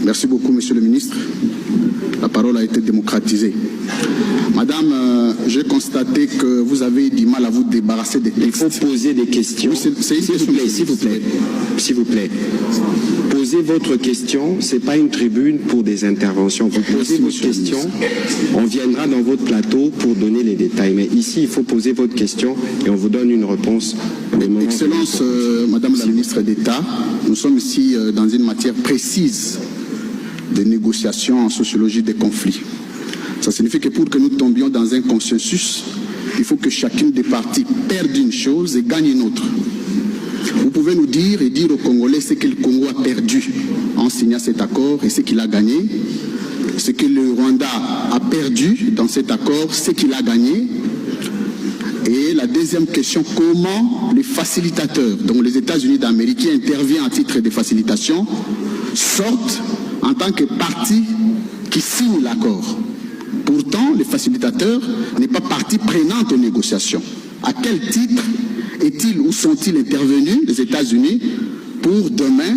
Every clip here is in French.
Merci beaucoup, Monsieur le ministre. La parole a été démocratisée. Madame, j'ai constaté que vous avez du mal à vous débarrasser des textes. Il faut poser des questions. Oui, s'il vous plaît. Posez votre question. Ce n'est pas une tribune pour des interventions. Vous posez votre question. On viendra dans votre plateau pour donner les détails. Mais ici, il faut poser votre question et on vous donne une réponse. Excellence, Madame la ministre d'État, nous sommes ici dans une matière précise de négociations en sociologie des conflits. Ça signifie que pour que nous tombions dans un consensus, il faut que chacune des parties perde une chose et gagne une autre. Vous pouvez nous dire et dire aux Congolais ce que le Congo a perdu en signant cet accord et ce qu'il a gagné, ce que le Rwanda a perdu dans cet accord, ce qu'il a gagné. Et la deuxième question, comment les facilitateurs, dont les États-Unis d'Amérique qui interviennent à titre de facilitation, sortent en tant que partie qui signe l'accord. Pourtant, les facilitateurs n'est pas partie prenante aux négociations. À quel titre est-il ou sont-ils intervenus, les États-Unis, pour demain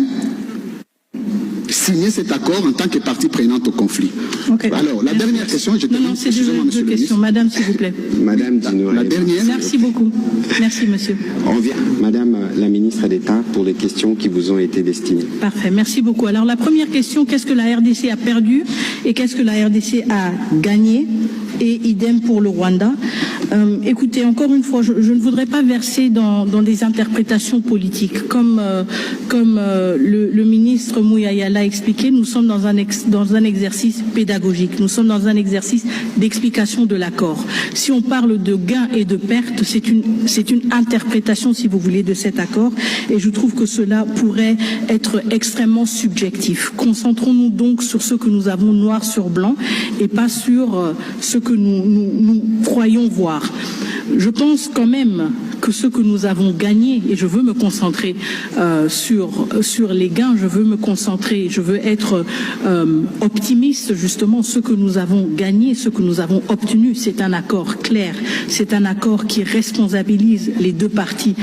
signer cet accord en tant que partie prenante au conflit? Okay. Alors, la dernière question, je termine. Non, c'est deux questions. Madame, s'il vous plaît. Madame Dinouré. La dernière. Merci beaucoup. Merci, monsieur. On vient, Madame la ministre d'État, pour les questions qui vous ont été destinées. Parfait, merci beaucoup. Alors, la première question, qu'est-ce que la RDC a perdu et qu'est-ce que la RDC a gagné? Et idem pour le Rwanda. Écoutez, encore une fois, je ne voudrais pas verser dans des interprétations politiques. Comme le ministre Mouyaya l'a expliqué, nous sommes dans un exercice pédagogique. Nous sommes dans un exercice d'explication de l'accord. Si on parle de gains et de pertes, c'est une interprétation, si vous voulez, de cet accord. Et je trouve que cela pourrait être extrêmement subjectif. Concentrons-nous donc sur ce que nous avons noir sur blanc et pas sur ce que nous croyons voir. Je pense quand même que ce que nous avons gagné, et je veux me concentrer sur les gains, je veux être optimiste justement. Ce que nous avons gagné, ce que nous avons obtenu, c'est un accord clair, c'est un accord qui responsabilise les deux parties.